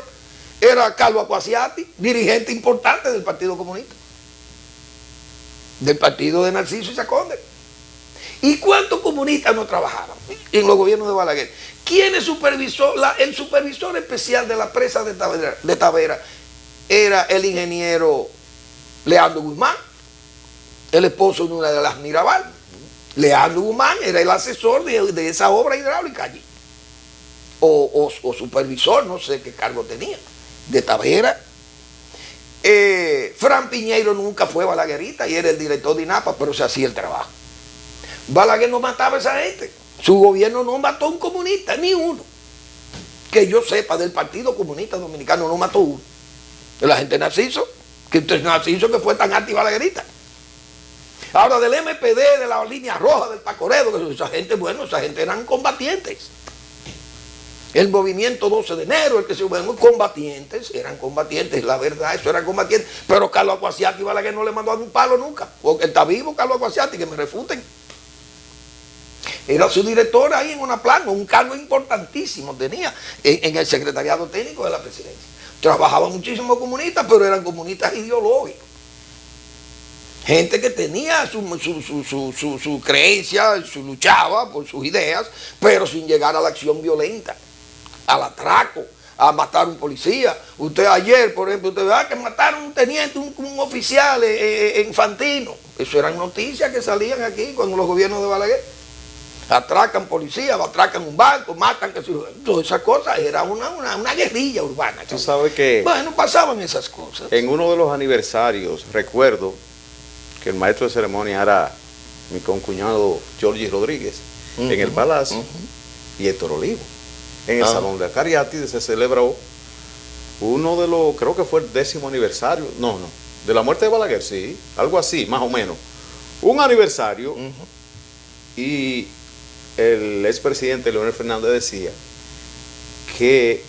era Carlos Acquasiati, dirigente importante del Partido Comunista, del partido de Narciso y Chacón. ¿Y cuántos comunistas no trabajaban en los gobiernos de Balaguer? ¿Quién supervisó? El supervisor especial de la presa de Tavera era el ingeniero Leandro Guzmán, el esposo de una de las Mirabal. Leandro Guzmán era el asesor de esa obra hidráulica allí. O supervisor, no sé qué cargo tenía, de Tavera. Fran Piñeiro nunca fue balaguerista y era el director de INAPA, pero se hacía el trabajo. Balaguer no mataba a esa gente. Su gobierno no mató a un comunista, ni uno. Que yo sepa, del Partido Comunista Dominicano no mató uno. De la gente Narciso, que fue tan anti-balaguerista. Ahora, del MPD, de la línea roja, del Pacoredo, que esa gente, bueno, esa gente eran combatientes. El movimiento 12 de enero, el que se bueno, combatientes, eran combatientes, la verdad, eso eran combatientes. Pero Carlos Acquasiati y Balaguer no le mandó a un palo nunca. Porque está vivo Carlos Acquasiati, que me refuten. Era su director ahí en UNAPLAN, un cargo importantísimo tenía en el secretariado técnico de la presidencia. Trabajaban muchísimos comunistas, pero eran comunistas ideológicos. Gente que tenía su creencia, luchaba por sus ideas, pero sin llegar a la acción violenta, al atraco, a matar a un policía. Usted ayer, por ejemplo, usted ve que mataron a un teniente, un oficial en Fantino. Eso eran noticias que salían aquí con los gobiernos de Balaguer. Atracan policías, atracan un banco, matan, todas esas cosas. Era una guerrilla urbana. Tú sabes que... Bueno, pasaban esas cosas. En uno de los aniversarios, recuerdo que el maestro de ceremonia era mi concuñado Jorge Rodríguez, en el Palacio, y Héctor Olivo. En el Salón de Acariati se celebró uno de los, creo que fue el 10º aniversario, de la muerte de Balaguer, sí, algo así, más o menos. Un aniversario, y el expresidente Leonel Fernández decía que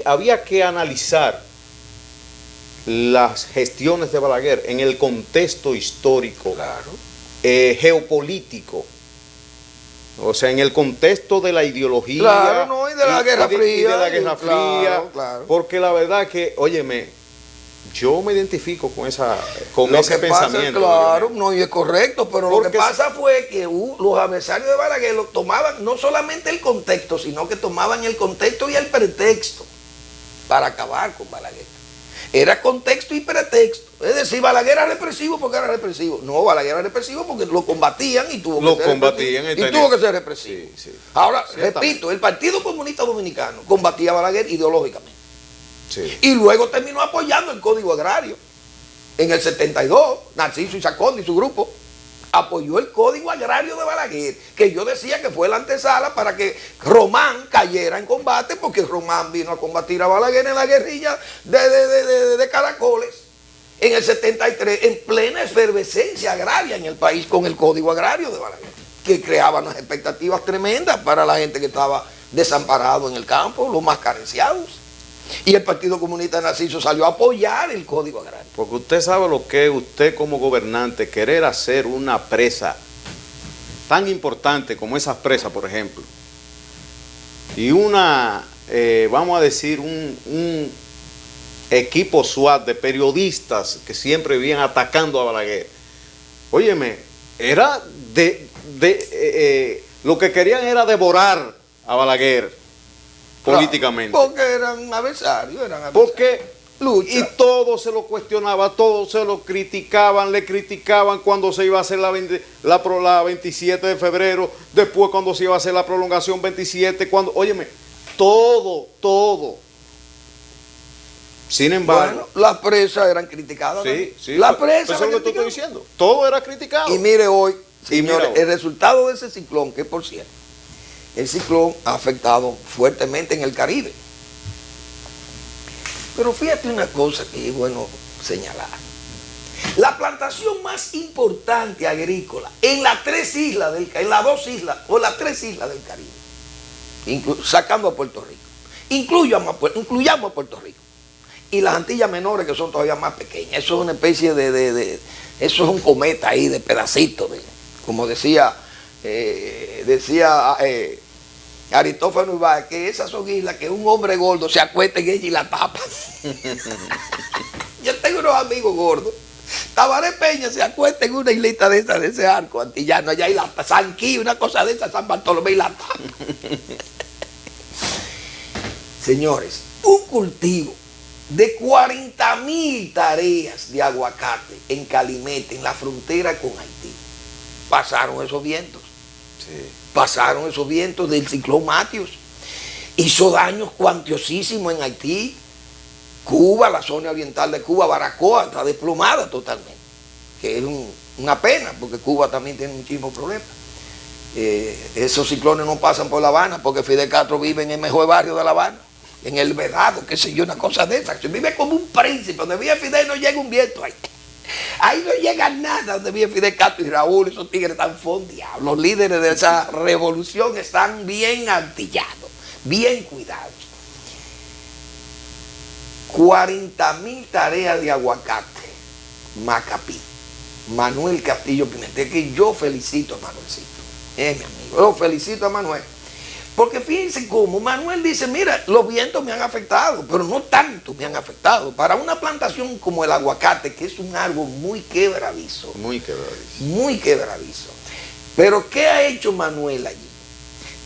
había que analizar las gestiones de Balaguer en el contexto histórico, Claro. Geopolítico, o sea, en el contexto de la ideología, Claro, no, y de la Guerra Fría. y de la Guerra Claro, Fría, claro. porque la verdad que, óyeme, yo me identifico con ese Pasa, pensamiento. claro, óyeme. no, y es correcto, pero lo Porque que pasa fue que los adversarios de Balaguer lo tomaban no solamente el contexto, sino que tomaban el contexto y el pretexto para acabar con Balaguer. Era contexto y pretexto. Es decir, Balaguer era represivo porque era represivo. No, Balaguer era represivo porque lo combatían y tuvo que ser represivo. Y tuvo que ser represivo. Sí, sí. Ahora, repito, el Partido Comunista Dominicano combatía a Balaguer ideológicamente. Sí. Y luego terminó apoyando el Código Agrario. En el 72, Narciso Isacondi y su grupo apoyó el Código Agrario de Balaguer, que yo decía que fue la antesala para que Román cayera en combate, porque Román vino a combatir a Balaguer en la guerrilla de Caracoles en el 73, en plena efervescencia agraria en el país, con el Código Agrario de Balaguer, que creaba unas expectativas tremendas para la gente que estaba desamparado en el campo, los más carenciados. Y el Partido Comunista de Narciso salió a apoyar el Código Agrario. Porque usted sabe lo que es usted como gobernante querer hacer una presa tan importante como esas presas, por ejemplo, y una, vamos a decir, un equipo SWAT de periodistas que siempre vivían atacando a Balaguer. Óyeme, era lo que querían era devorar a Balaguer políticamente. Porque eran adversarios, Porque lucha. y todo se lo cuestionaba, todo se lo criticaban, le criticaban cuando se iba a hacer la 27 de febrero, después cuando se iba a hacer la prolongación 27, cuando, óyeme, todo. Sin embargo, Bueno, las presas eran criticadas. sí, Las presas eso es lo que tú criticadas. estás diciendo, todo era criticado. Y mire hoy, señores, mira hoy. el resultado de ese ciclón, que por cierto, el ciclón ha afectado fuertemente en el Caribe. Pero fíjate una cosa que es bueno señalar. La plantación más importante agrícola en las tres islas en las dos islas o las tres islas del Caribe, sacando a Puerto Rico, incluyamos a Puerto Rico y las Antillas Menores, que son todavía más pequeñas. Eso es una especie eso es un cometa ahí de pedacitos, como decía Aristófanes Ibáez, que esas son islas que un hombre gordo se acuesta en ella y la tapa. Yo tengo unos amigos gordos. Tabaré Peña se acuesta en una islita de ese arco antillano, allá y la Sanquí, una cosa de esa, San Bartolomé y la tapa. Señores, un cultivo de 40.000 tareas de aguacate en Calimete, en la frontera con Haití. Pasaron esos vientos. Sí. Pasaron esos vientos del ciclón Matios. Hizo daños cuantiosísimos en Haití. Cuba, la zona oriental de Cuba, Baracoa, está desplomada totalmente. Que es una pena, porque Cuba también tiene muchísimos problemas. Esos ciclones no pasan por La Habana, porque Fidel Castro vive en el mejor barrio de La Habana, en El Vedado, qué sé yo, una cosa de esa. Vive como un príncipe, donde vive Fidel no llega un viento ahí. Ahí no llega nada, donde vive Fidel Castro y Raúl, esos tigres están fondeados. Los líderes de esa revolución están bien antillados, bien cuidados. 40.000 tareas de aguacate, Macapí, Manuel Castillo Pimentel, que yo felicito a Manuelcito, mi amigo, yo felicito a Manuel, porque fíjense cómo Manuel dice, mira, los vientos me han afectado, pero no tanto me han afectado. Para una plantación como el aguacate, que es un árbol muy quebradizo, muy quebradizo, pero ¿qué ha hecho Manuel allí?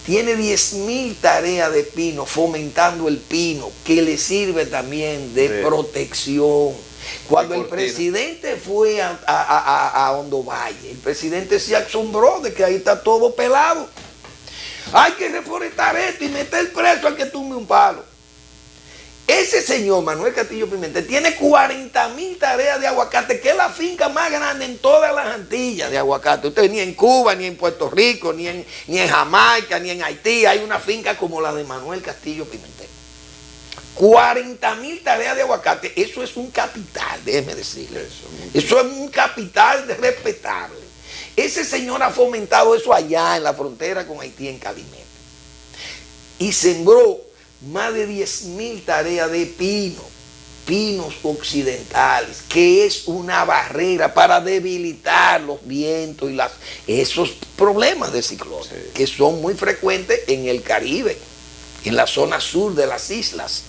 Tiene 10.000 tareas de pino, fomentando el pino, que le sirve también de protección. Cuando el presidente fue a Hondo Valle, el presidente se asombró de que ahí está todo pelado. Hay que reforestar esto y meter preso al que tumbe un palo. Ese señor, Manuel Castillo Pimentel, tiene 40.000 tareas de aguacate, que es la finca más grande en todas las Antillas de aguacate. Usted ni en Cuba, ni en Puerto Rico, ni en Jamaica, ni en Haití hay una finca como la de Manuel Castillo Pimentel. 40.000 tareas de aguacate, eso es un capital, déjeme decirle. Eso es un capital respetable. Ese señor ha fomentado eso allá en la frontera con Haití, en Calimete. Y sembró más de 10.000 tareas de pino pinos occidentales, que es una barrera para debilitar los vientos y esos problemas de ciclones, sí, que son muy frecuentes en el Caribe, en la zona sur de las islas,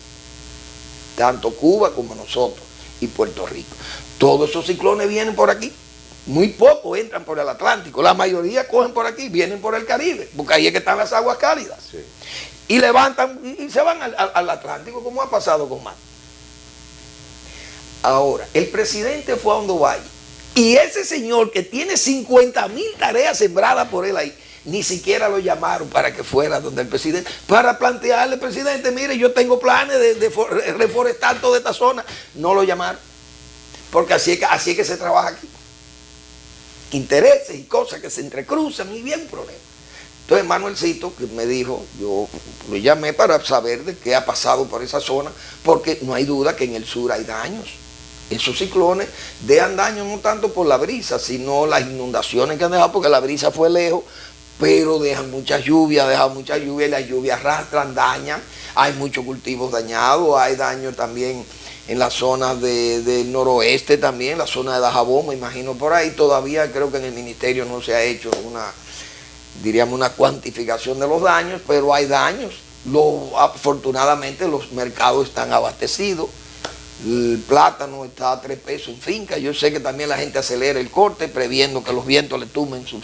tanto Cuba como nosotros y Puerto Rico. Todos esos ciclones vienen por aquí. Muy pocos entran por el Atlántico, la mayoría cogen por aquí, vienen por el Caribe, porque ahí es que están las aguas cálidas. Sí. Y levantan y se van al Atlántico, como ha pasado con Mar. Ahora, el presidente fue a Hondo Valle y ese señor que tiene 50,000 tareas sembradas por él ahí, ni siquiera lo llamaron para que fuera donde el presidente, para plantearle, presidente, mire, yo tengo planes de reforestar toda esta zona. No lo llamaron, porque así es que se trabaja aquí. Intereses y cosas que se entrecruzan y bien problema. Entonces Manuelcito, que me dijo, yo lo llamé para saber de qué ha pasado por esa zona, porque no hay duda que en el sur hay daños. Esos ciclones dejan daño no tanto por la brisa, sino las inundaciones que han dejado, porque la brisa fue lejos, pero dejan mucha lluvia, y las lluvias arrastran, dañan, hay muchos cultivos dañados, hay daño también en la zona del noroeste también, la zona de Dajabón, me imagino por ahí. Todavía creo que en el ministerio no se ha hecho una cuantificación de los daños, pero hay daños. Afortunadamente los mercados están abastecidos. El plátano está a 3 pesos en finca. Yo sé que también la gente acelera el corte, previendo que los vientos le tumben su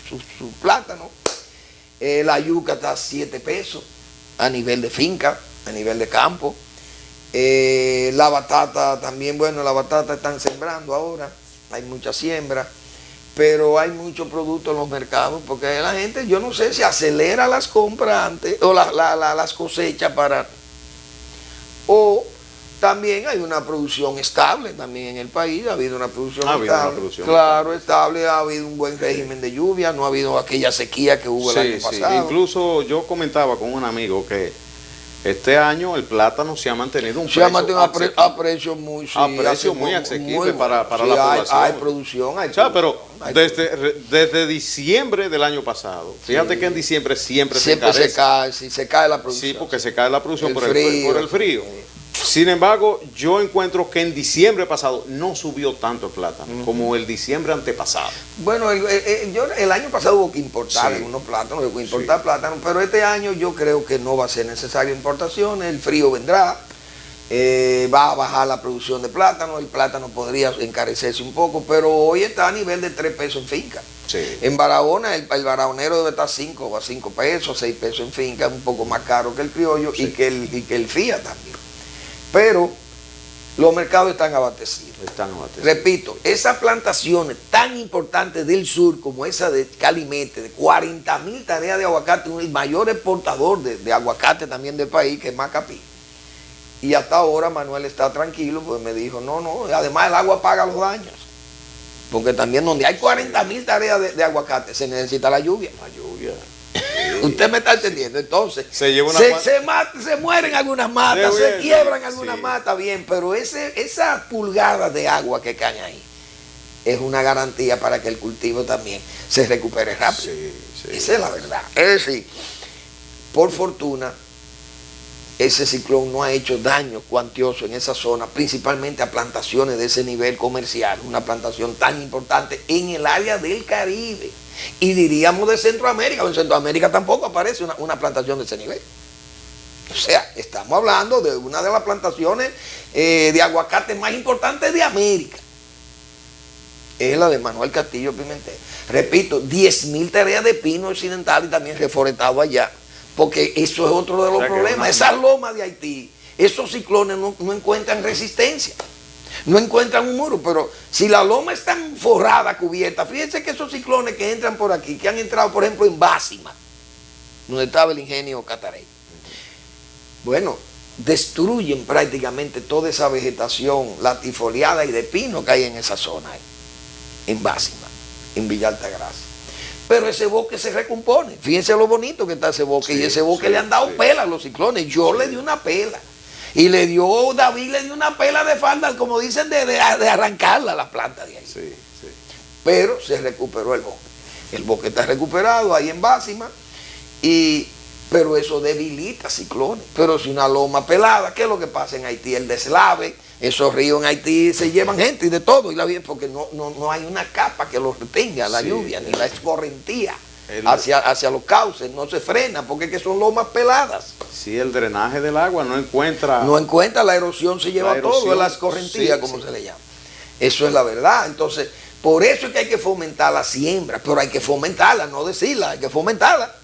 plátano. La yuca está a 7 pesos a nivel de finca, a nivel de campo. La batata también, bueno, la batata están sembrando ahora, hay mucha siembra, pero hay mucho producto en los mercados, porque la gente, yo no sé si acelera las compras antes, o las cosechas o también hay una producción estable también en el país, ha habido una producción estable, ha habido un buen régimen de lluvia, no ha habido aquella sequía que hubo el año pasado. Incluso yo comentaba con un amigo que este año el plátano se ha mantenido a precio muy asequible para la población. Hay producción, pero desde diciembre del año pasado, fíjate que en diciembre siempre se cae la producción. Sí, porque se cae la producción por el frío. Sin embargo, yo encuentro que en diciembre pasado no subió tanto el plátano como el diciembre antepasado. Bueno, el año pasado hubo que importar algunos plátanos, hubo que importar plátanos, pero este año yo creo que no va a ser necesario importaciones, el frío vendrá, va a bajar la producción de plátano, el plátano podría encarecerse un poco, pero hoy está a nivel de 3 pesos en finca. Sí. En Barahona, el barahonero debe estar 5 pesos, 6 pesos en finca, un poco más caro que el criollo y que el FIA también. Pero los mercados están abastecidos. Repito, esas plantaciones tan importantes del sur como esa de Calimete, de 40,000 tareas de aguacate, el mayor exportador de aguacate también del país, que es Macapí. Y hasta ahora Manuel está tranquilo, pues me dijo, no, además el agua paga los daños. Porque también donde hay 40,000 tareas de aguacate se necesita la lluvia. Usted me está entendiendo. Entonces, se mueren algunas matas, se quiebran algunas matas, bien, pero esa pulgada de agua que caen ahí es una garantía para que el cultivo también se recupere rápido. Esa es la verdad. Es decir, por fortuna, ese ciclón no ha hecho daño cuantioso en esa zona, principalmente a plantaciones de ese nivel comercial, una plantación tan importante en el área del Caribe. Y diríamos de Centroamérica, en Centroamérica tampoco aparece una plantación de ese nivel. O sea, estamos hablando de una de las plantaciones de aguacate más importantes de América. Es la de Manuel Castillo Pimentel. Repito, 10,000 tareas de pino occidental y también reforestado allá. Porque eso es otro de los problemas. Esas lomas de Haití, esos ciclones no encuentran resistencia. No encuentran un muro, pero si la loma está forrada, cubierta, fíjense que esos ciclones que entran por aquí, que han entrado, por ejemplo, en Básima, donde estaba el ingenio Catarey, bueno, destruyen prácticamente toda esa vegetación latifoliada y de pino que hay en esa zona, en Básima, en Villa Altagracia. Pero ese bosque se recompone. Fíjense lo bonito que está ese bosque. Y ese bosque le han dado pela a los ciclones. Yo le di una pela. Y David le dio una pela de falda, como dicen, de arrancarla la planta de ahí. Pero se recuperó el bosque. El bosque está recuperado ahí en Básima. Pero eso debilita ciclones. Pero si una loma pelada, ¿qué es lo que pasa en Haití? El deslave Esos ríos en Haití se llevan gente y de todo, porque no hay una capa que los retenga, la lluvia, ni la escorrentía hacia los cauces, no se frena, porque es que son lomas peladas. Sí, el drenaje del agua no encuentra... No encuentra, la erosión se lleva todo, es la escorrentía, sí, como sí. se le llama. Eso es la verdad. Entonces, por eso es que hay que fomentar la siembra, pero hay que fomentarla, no decirla, hay que fomentarla.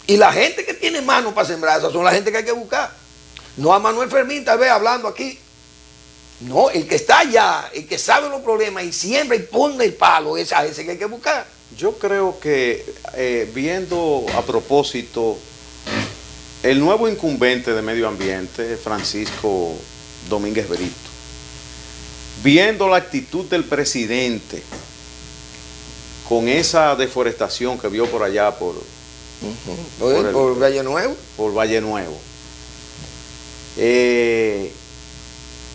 Y la gente que tiene manos para sembrar, esas son la gente que hay que buscar. No a Manuel Fermín, tal vez hablando aquí. No, el que está allá, el que sabe los problemas y siembra y pone el palo, es a ese que hay que buscar. Yo creo que, viendo a propósito, el nuevo incumbente de medio ambiente, Francisco Domínguez Brito, viendo la actitud del presidente con esa deforestación que vio por allá, por Valle Nuevo. Por Valle Nuevo.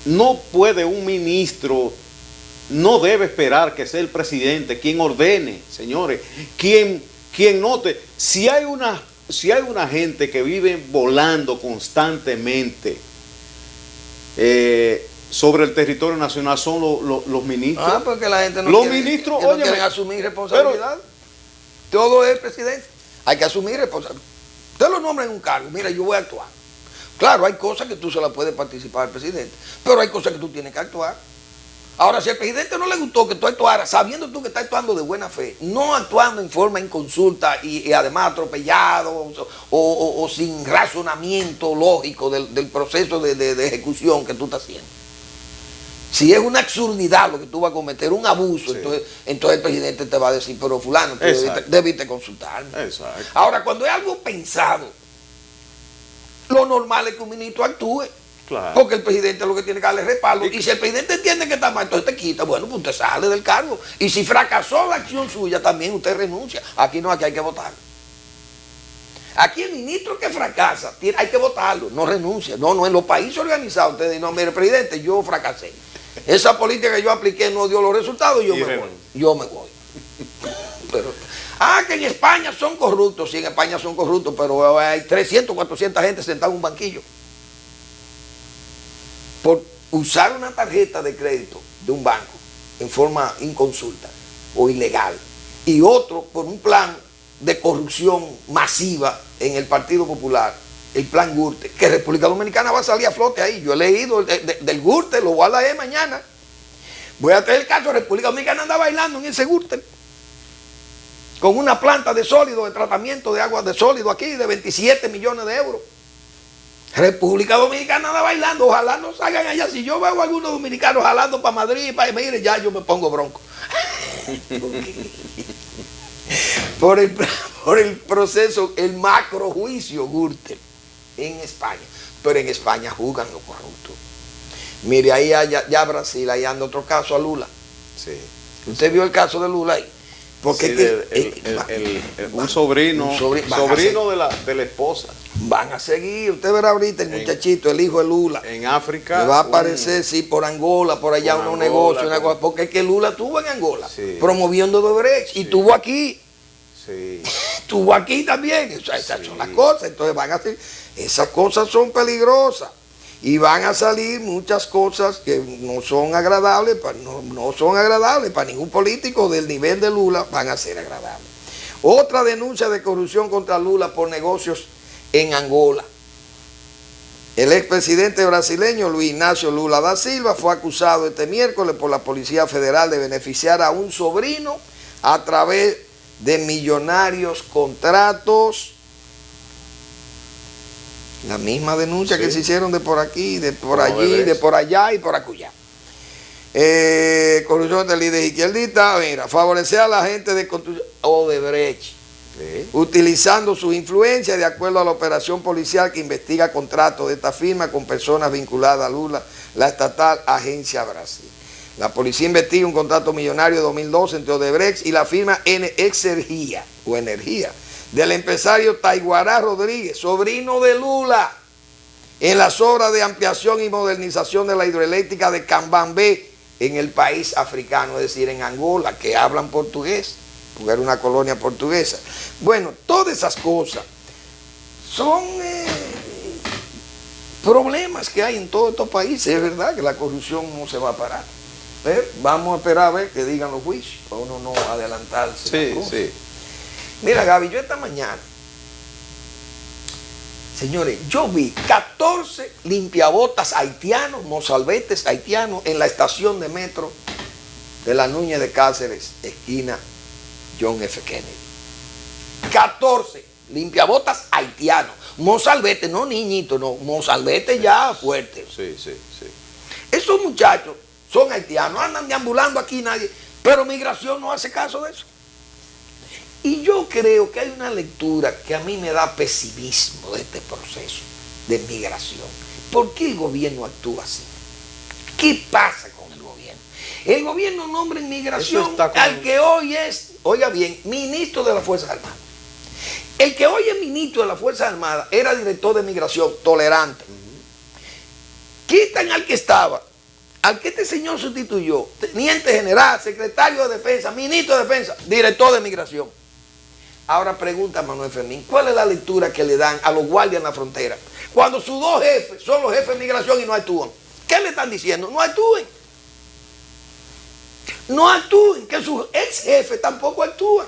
No puede un ministro, no debe esperar que sea el presidente quien ordene, señores, quien note. Si hay una gente que vive volando constantemente sobre el territorio nacional, son los ministros. Ah, porque la gente los ministros, no quieren asumir responsabilidad. Todo es presidente. Hay que asumir responsabilidad. Usted lo nombra en un cargo, mira, yo voy a actuar. Claro, hay cosas que tú se las puedes participar al presidente, pero hay cosas que tú tienes que actuar. Ahora, si al presidente no le gustó que tú actuaras, sabiendo tú que estás actuando de buena fe, no actuando en forma inconsulta y además atropellado o sin razonamiento lógico del proceso de ejecución que tú estás haciendo. Si es una absurdidad lo que tú vas a cometer, un abuso, sí, entonces el presidente te va a decir, pero fulano, tú debiste consultarme. Exacto. Ahora, cuando es algo pensado, lo normal es que un ministro actúe. Claro. Porque el presidente lo que tiene que darle respaldo. Y si el presidente entiende que está mal, entonces te quita. Bueno, pues usted sale del cargo. Y si fracasó la acción suya, también usted renuncia. Aquí no, aquí hay que votar. Aquí el ministro que fracasa, hay que votarlo, no renuncia. No, en los países organizados, ustedes dicen, no, mire, presidente, yo fracasé. Esa política que yo apliqué no dio los resultados y yo me voy. Yo me voy. Pero, que en España son corruptos. Sí, en España son corruptos, pero hay 300, 400 gente sentada en un banquillo. Por usar una tarjeta de crédito de un banco en forma inconsulta o ilegal. Y otro por un plan de corrupción masiva en el Partido Popular, el plan Gürtel, que República Dominicana va a salir a flote ahí. Yo he leído del Gürtel, lo voy a leer mañana. Voy a traer el caso, República Dominicana anda bailando en ese Gürtel, con una planta de sólido, de tratamiento de agua de sólido aquí, de 27 millones de euros. República Dominicana anda bailando, ojalá no salgan allá. Si yo veo a algunos dominicanos jalando para Madrid, mire, ya yo me pongo bronco. por el proceso, el macro juicio Gürtel en España. Pero en España juzgan los corruptos. Mire, ahí ya Brasil, ahí anda otro caso a Lula. Sí. ¿Usted vio el caso de Lula ahí? Porque sí, un sobrino de la esposa. Van a seguir, usted verá ahorita el muchachito, el hijo de Lula. En África. Le va a aparecer, sí, por Angola, por allá unos negocios, una cosa, porque es que Lula estuvo en Angola, sí, promoviendo Odebrecht, y estuvo aquí. Sí. Estuvo aquí también. O sea, esas son las cosas. Entonces van a ser, esas cosas son peligrosas. Y van a salir muchas cosas que no son agradables, no son agradables para ningún político del nivel de Lula, van a ser agradables. Otra denuncia de corrupción contra Lula por negocios en Angola. El expresidente brasileño Luis Ignacio Lula da Silva fue acusado este miércoles por la Policía Federal de beneficiar a un sobrino a través de millonarios contratos. La misma denuncia, sí, que se hicieron de por aquí, de por allí, de por allá y por acullá. Corrupción del líder izquierdista, mira, favorecer a la gente de construcción Odebrecht, sí, utilizando su influencia de acuerdo a la operación policial que investiga contratos de esta firma con personas vinculadas a Lula, la estatal Agencia Brasil. La policía investiga un contrato millonario de 2012 entre Odebrecht y la firma Energía del empresario Taiguará Rodríguez, sobrino de Lula, en las obras de ampliación y modernización de la hidroeléctrica de Cambambé en el país africano, es decir, en Angola, que hablan portugués, porque era una colonia portuguesa. Bueno, todas esas cosas son problemas que hay en todos estos países. Es verdad que la corrupción no se va a parar. Pero vamos a esperar a ver que digan los juicios, para uno no adelantarse. Sí, sí. Mira, Gaby, yo esta mañana, señores, yo vi 14 limpiabotas haitianos, mozalbetes haitianos, en la estación de metro de la Núñez de Cáceres, esquina John F. Kennedy. 14 limpiabotas haitianos. Mozalbete, no niñito, no, mozalbete ya fuerte. Sí, sí, sí. Esos muchachos son haitianos, andan deambulando aquí nadie, pero migración no hace caso de eso. Y yo creo que hay una lectura que a mí me da pesimismo de este proceso de migración. ¿Por qué el gobierno actúa así? ¿Qué pasa con el gobierno? El gobierno nombra en migración al que hoy es, oiga bien, ministro de las Fuerzas Armadas. El que hoy es ministro de las Fuerzas Armadas era director de migración, tolerante. Quitan al que estaba, al que este señor sustituyó, teniente general, secretario de defensa, ministro de defensa, director de migración. Ahora pregunta Manuel Fermín, ¿cuál es la lectura que le dan a los guardias en la frontera? Cuando sus dos jefes son los jefes de migración y no actúan. ¿Qué le están diciendo? No actúen. No actúen, que sus ex jefes tampoco actúan.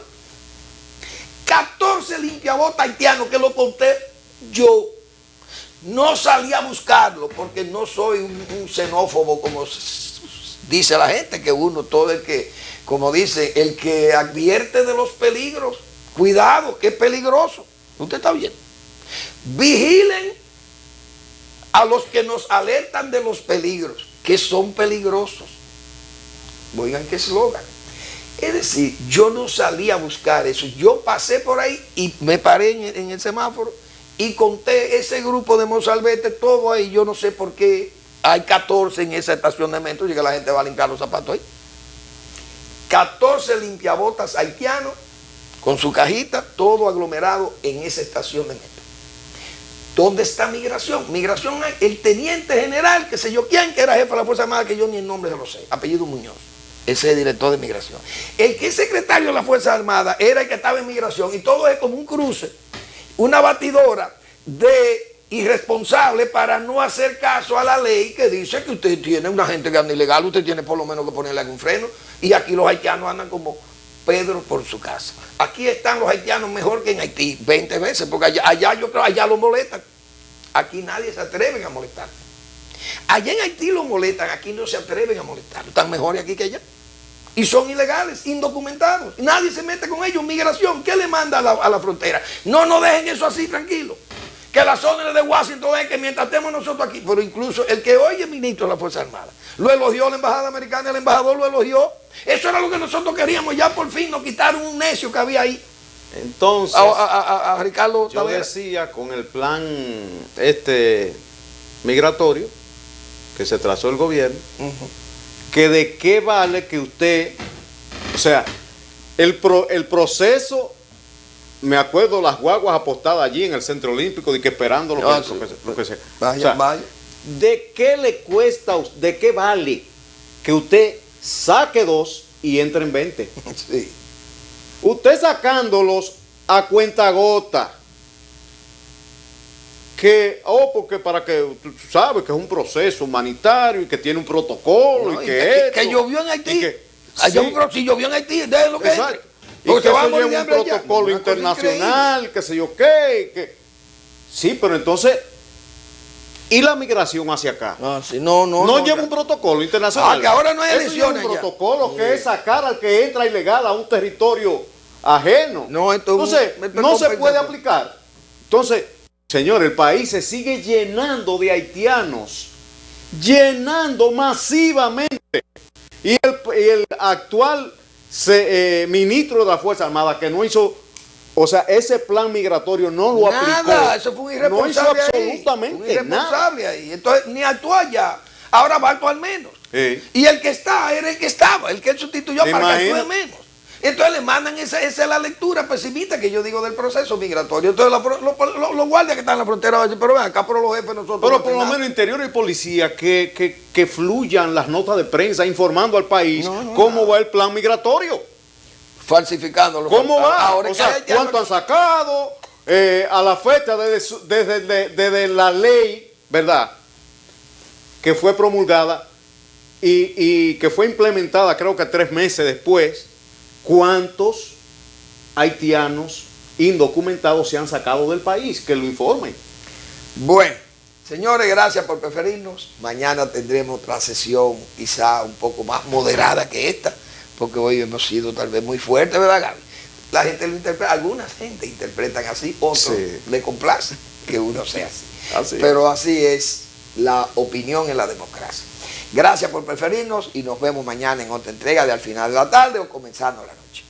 14 limpiabotas haitianos que lo conté yo. No salí a buscarlo porque no soy un xenófobo como dice la gente, que uno, todo el que, como dice, el que advierte de los peligros, cuidado, que es peligroso. Usted está bien. Vigilen a los que nos alertan de los peligros, que son peligrosos. Oigan qué eslogan. Es decir, yo no salí a buscar eso. Yo pasé por ahí y me paré en el semáforo y conté ese grupo de mozalbete, todo ahí. Yo no sé por qué hay 14 en esa estación de metro y que la gente va a limpiar los zapatos ahí. 14 limpiabotas haitianos con su cajita, todo aglomerado en esa estación de metro. ¿Dónde está migración? Migración, el teniente general, que sé yo quién, que era jefe de la Fuerza Armada, que yo ni el nombre se lo sé, apellido Muñoz. Ese es el director de migración. El que es secretario de la Fuerza Armada era el que estaba en migración y todo es como un cruce, una batidora de irresponsable para no hacer caso a la ley que dice que usted tiene una gente que anda ilegal, usted tiene por lo menos que ponerle algún freno, y aquí los haitianos andan como Pedro por su casa. Aquí están los haitianos mejor que en Haití 20 veces, porque allá yo creo, allá los molestan. Aquí nadie se atreve a molestar. Allá en Haití los molestan, aquí no se atreven a molestar. Están mejores aquí que allá. Y son ilegales, indocumentados. Nadie se mete con ellos. Migración, ¿qué le manda a la frontera? No dejen eso así, tranquilo. Que las órdenes de Washington es que mientras estemos nosotros aquí, pero incluso el que hoy es ministro de la Fuerza Armada, lo elogió la embajada americana, el embajador lo elogió. Eso era lo que nosotros queríamos. Ya por fin nos quitaron un necio que había ahí. Entonces, a Ricardo yo Tavera. decía con el plan migratorio que se trazó el gobierno, que de qué vale que usted, o sea, el proceso, me acuerdo las guaguas apostadas allí en el Centro Olímpico, de que esperando lo que sea. Vaya, o sea, vaya. ¿De qué le cuesta, de qué vale que usted saque 2 y entre en 20? Sí. Usted sacándolos a cuentagota, porque para que tú sabes que es un proceso humanitario y que tiene un protocolo, no, y que llovió en Haití. Si llovió en Haití, déjenlo lo que entre. Y que se lleva un protocolo internacional, que sé yo qué. Sí, pero entonces, ¿y la migración hacia acá? No lleva un protocolo internacional. Que ahora no hay elecciones. Lleva un protocolo que es sacar al que entra ilegal a un territorio ajeno. Entonces, no se puede aplicar. Entonces, señor, el país se sigue llenando de haitianos, llenando masivamente. Y el actual ministro de la Fuerza Armada, que no hizo, o sea, ese plan migratorio no lo aplicó. Eso fue un irresponsable. No hizo absolutamente nada. Ahí. Entonces, ni actuó allá. Ahora va a actuar menos. Sí. Y el que está era el que estaba, el que sustituyó para que actúe menos. Entonces le mandan esa es la lectura pesimista que yo digo del proceso migratorio. Entonces los guardias que están en la frontera van a decir, pero ven acá, pero los jefes nosotros. Pero por lo menos Interior y Policía que fluyan las notas de prensa informando al país cómo va el plan migratorio. Falsificándolo. ¿Cómo va? Ahora, o sea, ¿cuánto han sacado? A la fecha desde la ley ¿verdad?, que fue promulgada y que fue implementada creo que 3 meses después, ¿cuántos haitianos indocumentados se han sacado del país? Que lo informen. Bueno, señores, gracias por preferirnos. Mañana tendremos otra sesión quizá un poco más moderada que esta, porque hoy hemos sido tal vez muy fuertes, ¿verdad, Gaby? La gente lo interpreta, algunas gente interpretan así, otros le complace que uno sea así. Pero así es la opinión en la democracia. Gracias por preferirnos y nos vemos mañana en otra entrega de Al Final de la Tarde o comenzando la noche.